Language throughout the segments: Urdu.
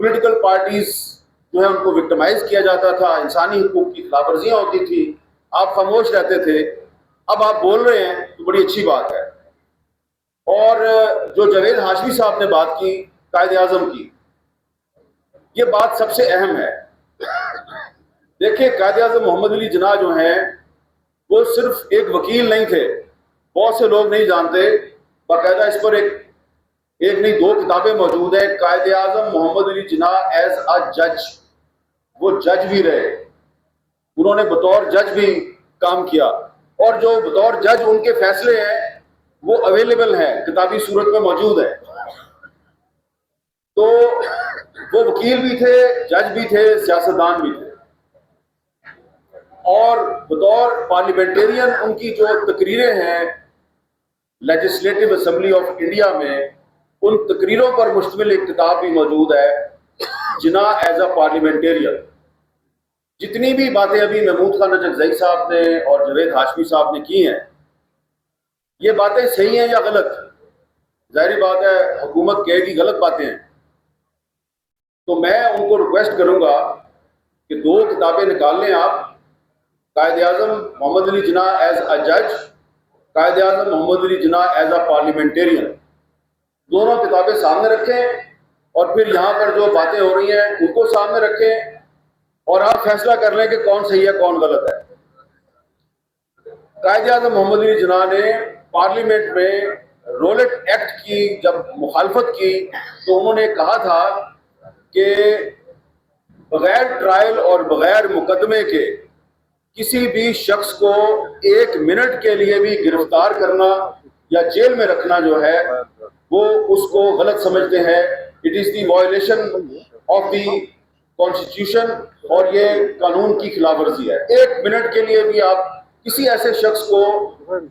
پولیٹیکل پارٹیز جو ہے ان کو وکٹمائز کیا جاتا تھا، انسانی حقوق کی خلاف ورزیاں ہوتی تھی، آپ خاموش رہتے تھے. اب آپ بول رہے ہیں تو بڑی اچھی بات ہے. اور جو جاوید ہاشمی صاحب نے بات کی قائد اعظم کی، یہ بات سب سے اہم ہے. دیکھیں، قائد اعظم محمد علی جناح جو ہیں وہ صرف ایک وکیل نہیں تھے. بہت سے لوگ نہیں جانتے، باقاعدہ اس پر ایک نہیں دو کتابیں موجود ہیں. قائد اعظم محمد علی جناح ایز اے جج، وہ جج بھی رہے، انہوں نے بطور جج بھی کام کیا، اور جو بطور جج ان کے فیصلے ہیں وہ اویلیبل ہیں، کتابی صورت میں موجود ہیں. تو وہ وکیل بھی تھے، جج بھی تھے، سیاستدان بھی تھے. اور بطور پارلیمنٹیرین ان کی جو تقریریں ہیں لیجسلیٹو اسمبلی آف انڈیا میں، ان تقریروں پر مشتمل ایک کتاب بھی موجود ہے، جناح ایز اے پارلیمنٹیرین. جتنی بھی باتیں ابھی محمود خان نجفزئی صاحب نے اور جاوید ہاشمی صاحب نے کی ہیں، یہ باتیں صحیح ہیں یا غلط؟ ظاہری بات ہے حکومت کہے گی غلط باتیں ہیں، تو میں ان کو ریکویسٹ کروں گا کہ دو کتابیں نکال لیں آپ، قائد اعظم محمد علی جناح ایز اے جج، قائد اعظم محمد Ali Jinnah as a parliamentarian. دونوں کتابیں سامنے رکھیں اور پھر یہاں پر جو باتیں ہو رہی ہیں ان کو سامنے رکھیں، اور آپ فیصلہ کر لیں کہ کون صحیح ہے کون غلط ہے. قائد اعظم محمد علی جناح نے پارلیمنٹ میں رولٹ ایکٹ کی جب مخالفت کی تو انہوں نے کہا تھا کہ بغیر ٹرائل اور بغیر مقدمے کے کسی بھی شخص کو 1 منٹ کے لیے بھی گرفتار کرنا یا جیل میں رکھنا جو ہے وہ اس کو غلط سمجھتے ہیں. It is the violation of the constitution, اور یہ قانون کی خلاف ورزی ہے. 1 منٹ کے لیے بھی آپ کسی ایسے شخص کو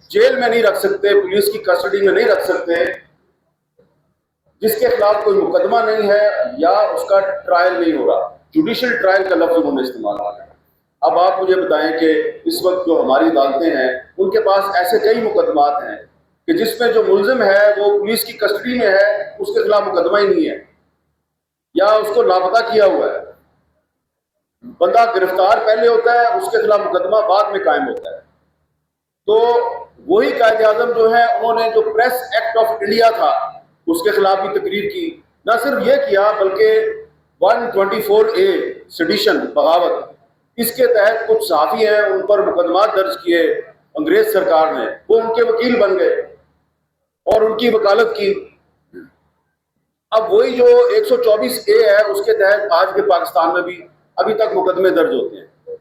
جیل میں نہیں رکھ سکتے، پولیس کی کسٹڈی میں نہیں رکھ سکتے جس کے خلاف کوئی مقدمہ نہیں ہے یا اس کا ٹرائل نہیں ہو رہا. جوڈیشل ٹرائل کا لفظ انہوں نے استعمال کیا. اب آپ مجھے بتائیں کہ اس وقت جو ہماری عدالتیں ہیں ان کے پاس ایسے کئی مقدمات ہیں کہ جس میں جو ملزم ہے وہ پولیس کی کسٹڈی میں ہے، اس کے خلاف مقدمہ ہی نہیں ہے یا اس کو لاپتہ کیا ہوا ہے. بندہ گرفتار پہلے ہوتا ہے، اس کے خلاف مقدمہ بعد میں قائم ہوتا ہے. تو وہی قائد اعظم جو ہے انہوں نے جو پریس ایکٹ آف انڈیا تھا اس کے خلاف بھی تقریر کی. نہ صرف یہ کیا بلکہ 124A سیڈیشن، بغاوت، اس کے تحت کچھ صحافی ہیں ان پر مقدمات درج کیے انگریز سرکار نے، وہ ان کے وکیل بن گئے اور ان کی وکالت کی. اب وہی جو 124A ہے اس کے تحت آج کے پاکستان میں بھی ابھی تک مقدمے درج ہوتے ہیں.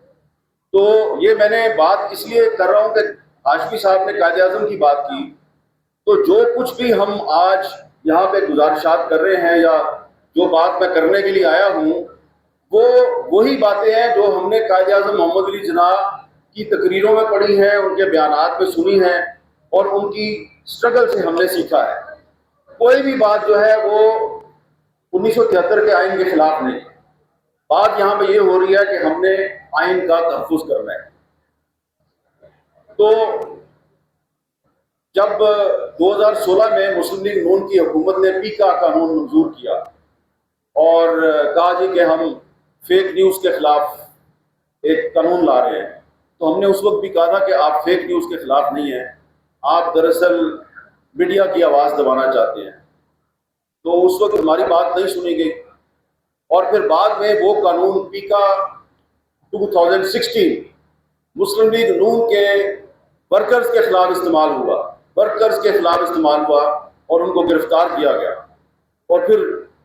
تو یہ میں نے بات اس لیے کر رہا ہوں کہ ہاشمی صاحب نے قائد اعظم کی بات کی، تو جو کچھ بھی ہم آج یہاں پہ گزارشات کر رہے ہیں یا جو بات میں کرنے کے لیے آیا ہوں وہ وہی باتیں ہیں جو ہم نے قائد اعظم محمد علی جناح کی تقریروں میں پڑھی ہیں، ان کے بیانات میں سنی ہیں اور ان کی سٹرگل سے ہم نے سیکھا ہے. کوئی بھی بات جو ہے وہ 1973 کے آئین کے خلاف نہیں. بات یہاں پہ یہ ہو رہی ہے کہ ہم نے آئین کا تحفظ کرنا ہے. تو جب 2016 میں مسلم لیگ نون کی حکومت نے پیکا قانون منظور کیا اور کہا جی کہ ہم فیک نیوز کے خلاف ایک قانون لا رہے ہیں، تو ہم نے اس وقت بھی کہا تھا کہ آپ فیک نیوز کے خلاف نہیں ہیں، آپ دراصل میڈیا کی آواز دبانا چاہتے ہیں. تو اس وقت ہماری بات نہیں سنی گئی اور پھر بعد میں وہ قانون پیکا 2016 مسلم لیگ نون کے ورکرز کے خلاف استعمال ہوا، ورکرز کے خلاف استعمال ہوا اور ان کو گرفتار کیا گیا اور پھر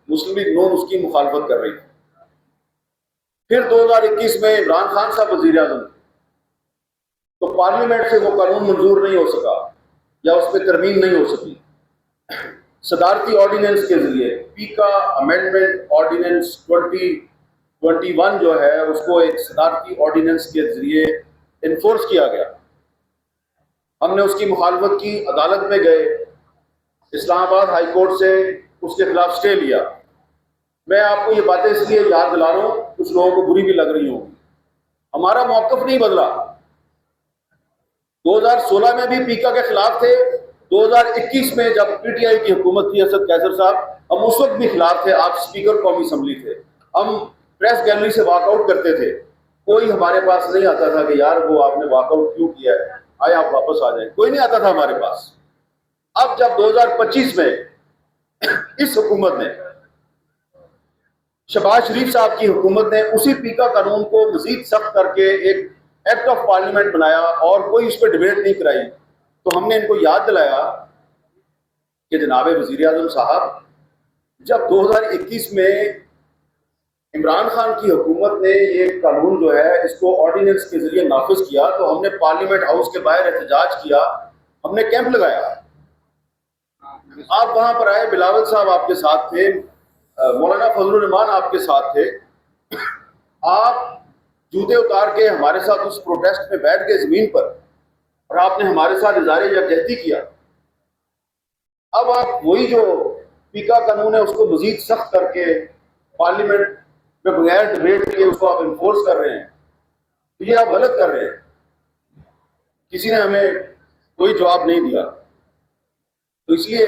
مسلم لیگ نون اس کی مخالفت کر رہی تھی. پھر 2021 میں عمران خان صاحب وزیر اعظم، تو پارلیمنٹ سے وہ قانون منظور نہیں ہو سکا یا اس پہ ترمیم نہیں ہو سکی. صدارتی آرڈیننس کے ذریعے پیکا امینڈمنٹ آرڈیننس 2021 جو ہے اس کو ایک صدارتی آرڈیننس کے ذریعے انفورس کیا گیا. ہم نے اس کی مخالفت کی، عدالت میں گئے، اسلام آباد ہائی کورٹ سے اس کے خلاف سٹے لیا. میں آپ کو یہ باتیں اس لیے یاد دلا رہا ہوں، کچھ لوگوں کو بری بھی لگ رہی ہوں. ہمارا موقف نہیں بدلا. 2016 میں بھی پیکا کے خلاف تھے، 2021 میں جب پی ٹی آئی کی حکومت تھی اسد قیصر صاحب ہم اس وقت بھی خلاف تھے، آپ اسپیکر قومی اسمبلی تھے، ہم پریس گیلری سے واک آؤٹ کرتے تھے، کوئی ہمارے پاس نہیں آتا تھا کہ یار وہ آپ نے واک آؤٹ کیوں کیا ہے، آئے آپ واپس آ جائیں، کوئی نہیں آتا تھا ہمارے پاس۔ اب جب 2025 میں اس حکومت نے، شہباز شریف صاحب کی حکومت نے اسی پیکا قانون کو مزید سخت کر کے ایک ایکٹ آف پارلیمنٹ بنایا اور کوئی اس پہ ڈبیٹ نہیں کرائی، تو ہم نے ان کو یاد دلایا کہ جناب وزیر اعظم صاحب، جب 2021 میں عمران خان کی حکومت نے یہ قانون جو ہے اس کو آرڈیننس کے ذریعے نافذ کیا تو ہم نے پارلیمنٹ ہاؤس کے باہر احتجاج کیا، ہم نے کیمپ لگایا، آپ وہاں پر آئے، بلاول صاحب آپ کے ساتھ تھے، مولانا فضل الرحمان آپ کے ساتھ تھے، آپ جوتے اتار کے ہمارے ساتھ اس پروٹیسٹ میں بیٹھ گئے زمین پر اور آپ نے ہمارے ساتھ اظہار یکجہتی کیا۔ اب آپ وہی جو پیکا قانون ہے اس کو مزید سخت کر کے پارلیمنٹ میں بغیر ڈبیٹ کے اس کو آپ انفورس کر رہے ہیں، تو یہ آپ غلط کر رہے ہیں۔ کسی نے ہمیں کوئی جواب نہیں دیا، تو اس لیے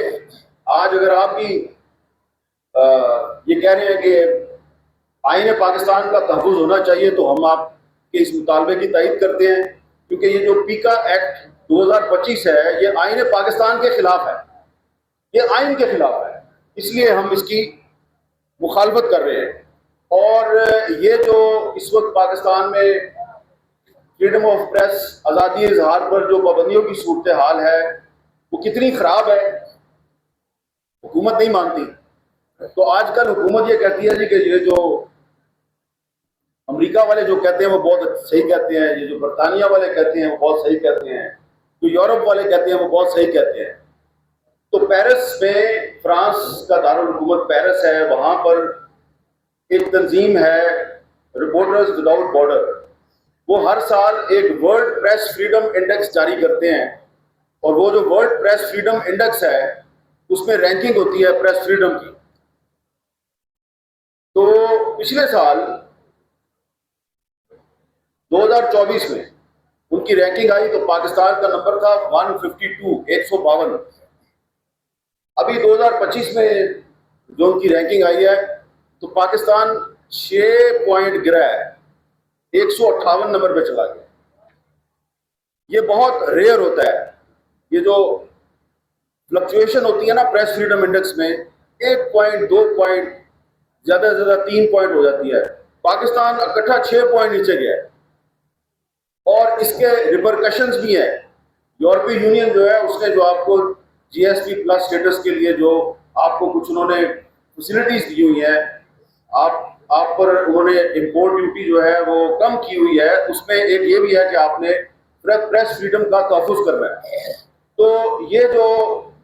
آج اگر آپ بھی یہ کہہ رہے ہیں کہ آئین پاکستان کا تحفظ ہونا چاہیے تو ہم آپ کے اس مطالبے کی تائید کرتے ہیں، کیونکہ یہ جو پیکا ایکٹ 2025 ہے یہ آئین پاکستان کے خلاف ہے، یہ آئین کے خلاف ہے، اس لیے ہم اس کی مخالفت کر رہے ہیں۔ اور یہ جو اس وقت پاکستان میں فریڈم آف پریس، آزادی اظہار پر جو پابندیوں کی صورتحال ہے وہ کتنی خراب ہے، حکومت نہیں مانتی۔ تو آج کل حکومت یہ کہتی ہے جی کہ یہ جو امریکہ والے جو کہتے ہیں وہ بہت صحیح کہتے ہیں، یہ جو برطانیہ والے کہتے ہیں وہ بہت صحیح کہتے ہیں، جو یورپ والے کہتے ہیں وہ بہت صحیح کہتے ہیں۔ تو پیرس میں، فرانس کا دارالحکومت پیرس ہے، وہاں پر ایک تنظیم ہے رپورٹرز وداؤٹ بارڈر، وہ ہر سال ایک ورلڈ پریس فریڈم انڈیکس جاری کرتے ہیں، اور وہ جو ورلڈ پریس فریڈم انڈیکس ہے اس میں رینکنگ ہوتی ہے پریس فریڈم کی۔ تو پچھلے سال 2024 میں ان کی رینکنگ آئی تو پاکستان کا نمبر تھا 152، 152۔ ابھی 2025 میں جو ان کی رینکنگ آئی ہے تو پاکستان 6 پوائنٹ گرا ہے، 158 نمبر پہ چلا گیا۔ یہ بہت ریئر ہوتا ہے، یہ جو فلکچویشن ہوتی ہے نا پریس فریڈم انڈیکس میں، 1 پوائنٹ 2 پوائنٹ، زیادہ سے زیادہ 3 پوائنٹ ہو جاتی ہے۔ پاکستان اکٹھا 6 پوائنٹ نیچے گیا ہے، اور اس کے ریپرکشنز بھی ہیں۔ یورپی یونین جو ہے اس نے جو آپ کو جی ایس پی پلس اسٹیٹس کے لیے جو آپ کو کچھ انہوں نے فیسلٹیز دی ہوئی ہیں، آپ پر انہوں نے امپورٹ ڈیوٹی جو ہے وہ کم کی ہوئی ہے، اس میں ایک یہ بھی ہے کہ آپ نے پریس فریڈم کا تحفظ کرنا ہے۔ تو یہ جو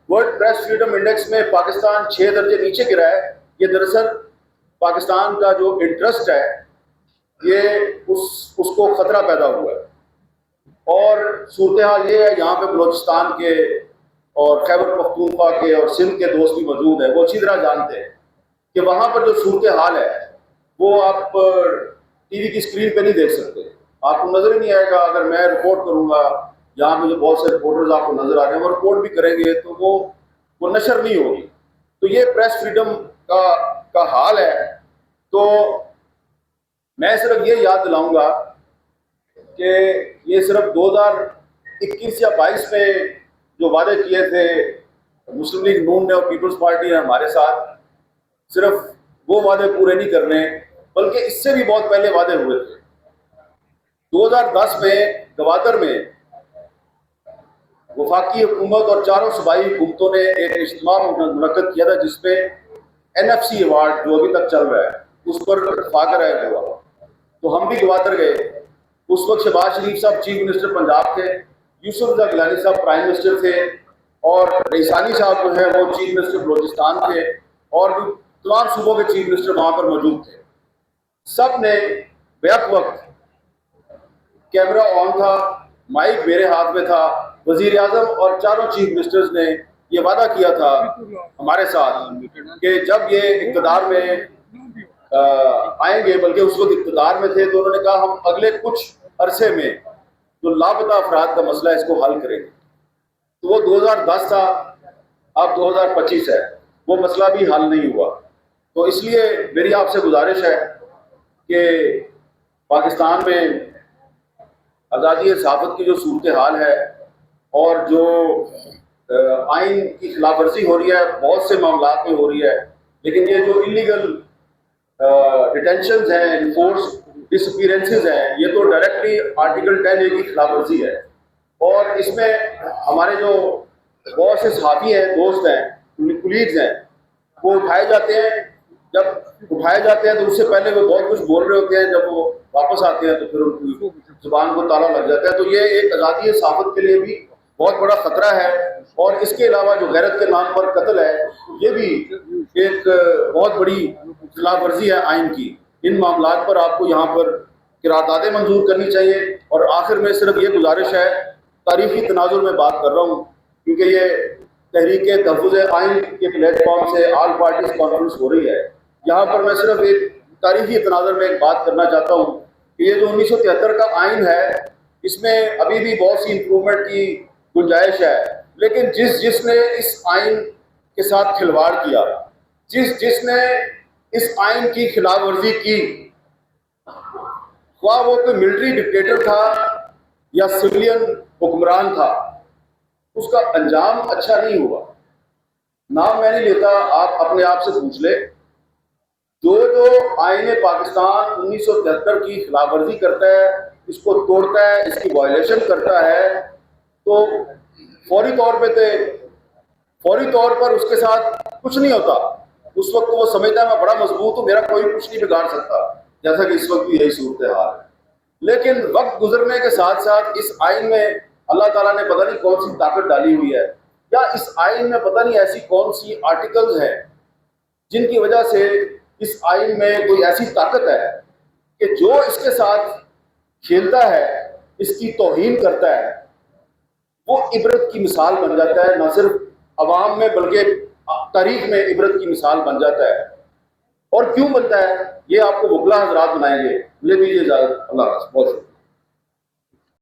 ورلڈ پریس فریڈم انڈیکس میں پاکستان 6 درجے نیچے گرا ہے، یہ دراصل پاکستان کا جو انٹرسٹ ہے یہ اس کو خطرہ پیدا ہوا ہے۔ اور صورتحال یہ ہے، یہاں پہ بلوچستان کے اور خیبر پختونخوا کے اور سندھ کے دوست بھی موجود ہیں، وہ اچھی طرح جانتے ہیں کہ وہاں پر جو صورتحال ہے وہ آپ ٹی وی کی اسکرین پہ نہیں دیکھ سکتے، آپ کو نظر ہی نہیں آئے گا۔ اگر میں رپورٹ کروں گا، یہاں پہ جو بہت سے رپورٹرز آپ کو نظر آ رہے ہیں وہ رپورٹ بھی کریں گے تو وہ نشر نہیں ہوگی۔ تو یہ پریس فریڈم کا حال ہے۔ تو میں صرف یہ یاد دلاؤں گا کہ یہ صرف 2021 یا 22 میں جو وعدے کیے تھے مسلم لیگ نون نے اور پیپلز پارٹی نے ہمارے ساتھ، صرف وہ وعدے پورے نہیں کرنے، بلکہ اس سے بھی بہت پہلے وعدے ہوئے تھے۔ 2010 میں گوادر میں وفاقی حکومت اور چاروں صوبائی حکومتوں نے ایک اجتماع منعقد کیا تھا جس پہ NFC ایوارڈ جو ابھی تک چل رہا ہے اس پر اتفاق رائے ہوا۔ تو ہم بھی گوادر گئے، اس وقت شہباز شریف صاحب چیف منسٹر پنجاب تھے، یوسف رضا گیلانی صاحب پرائم منسٹر تھے، اور رئیسانی صاحب جو ہیں وہ چیف منسٹر بلوچستان تھے، اور بھی تمام صوبوں کے چیف منسٹر وہاں پر موجود تھے۔ سب نے بیک وقت کیمرہ آن تھا، مائک میرے ہاتھ میں تھا، وزیر اعظم اور چاروں چیف منسٹرز نے یہ وعدہ کیا تھا ہمارے ساتھ کہ جب یہ اقتدار میں آئیں گے، بلکہ اس وقت اقتدار میں تھے، تو انہوں نے کہا ہم اگلے کچھ عرصے میں جو لاپتہ افراد کا مسئلہ ہے اس کو حل کریں گے۔ تو وہ 2010 تھا، اب 2025 ہے۔ وہ مسئلہ بھی حل نہیں ہوا. تو اس لیے میری آپ سے گزارش ہے کہ پاکستان میں آزادی صحافت کی جو صورتحال ہے اور جو آئین کی خلاف ورزی ہو رہی ہے بہت سے معاملات میں ہو رہی ہے، لیکن یہ جو انلیگل ڈیٹینشنز ہیں، انفورس ڈس اپیرنسز ہیں، یہ تو ڈائریکٹلی آرٹیکل 10A کی خلاف ورزی ہے. اور اس میں ہمارے جو بہت سے صحافی ہیں، دوست ہیں، کولیگز ہیں، وہ اٹھائے جاتے ہیں. جب اٹھائے جاتے ہیں تو اس سے پہلے وہ بہت کچھ بول رہے ہوتے ہیں، جب وہ واپس آتے ہیں تو پھر ان کی زبان کو تالا لگ جاتا ہے. تو یہ ایک آزادی صحافت کے لیے بھی بہت بڑا خطرہ ہے. اور اس کے علاوہ جو غیرت کے نام پر قتل ہے، یہ بھی ایک بہت بڑی خلاف ورزی ہے آئین کی. ان معاملات پر آپ کو یہاں پر قراردادیں منظور کرنی چاہیے. اور آخر میں صرف یہ گزارش ہے، تاریخی تناظر میں بات کر رہا ہوں کیونکہ یہ تحریک تحفظ آئین کے پلیٹ فارم سے آل پارٹیز کانفرنس ہو رہی ہے. یہاں پر میں صرف ایک تاریخی تناظر میں ایک بات کرنا چاہتا ہوں کہ یہ جو 1973 کا آئین ہے، اس میں ابھی بھی بہت سی امپرومنٹ کی گنجائش ہے. لیکن جس نے اس آئین کے ساتھ کھلواڑ کیا، جس نے اس آئین کی خلاف ورزی کی، خواہ وہ کوئی ملٹری ڈکٹیٹر تھا یا سویلین حکمران تھا، اس کا انجام اچھا نہیں ہوا. نام میں نہیں لیتا، آپ اپنے آپ سے پوچھ لیں. جو آئین پاکستان 1973 کی خلاف ورزی کرتا ہے، اس کو توڑتا ہے، اس کی وائلیشن کرتا ہے، تو فوری طور پر اس کے ساتھ کچھ نہیں ہوتا. اس وقت وہ سمجھتا ہے میں بڑا مضبوط ہوں، میرا کوئی کچھ نہیں بگاڑ سکتا، جیسا کہ اس وقت بھی یہی صورتحال ہے. لیکن وقت گزرنے کے ساتھ ساتھ اس آئین میں اللہ تعالیٰ نے پتہ نہیں کون سی طاقت ڈالی ہوئی ہے، یا اس آئین میں پتہ نہیں ایسی کون سی آرٹیکلز ہیں جن کی وجہ سے اس آئین میں کوئی ایسی طاقت ہے کہ جو اس کے ساتھ کھیلتا ہے، اس کی توہین کرتا ہے، وہ عبرت کی مثال بن جاتا ہے. نہ صرف عوام میں بلکہ تاریخ میں عبرت کی مثال بن جاتا ہے. اور کیوں بنتا ہے یہ آپ کو وکلا حضرات بنائیں گے. مجھے دیجیے اجازت. اللہ حافظ. بہت شکریہ.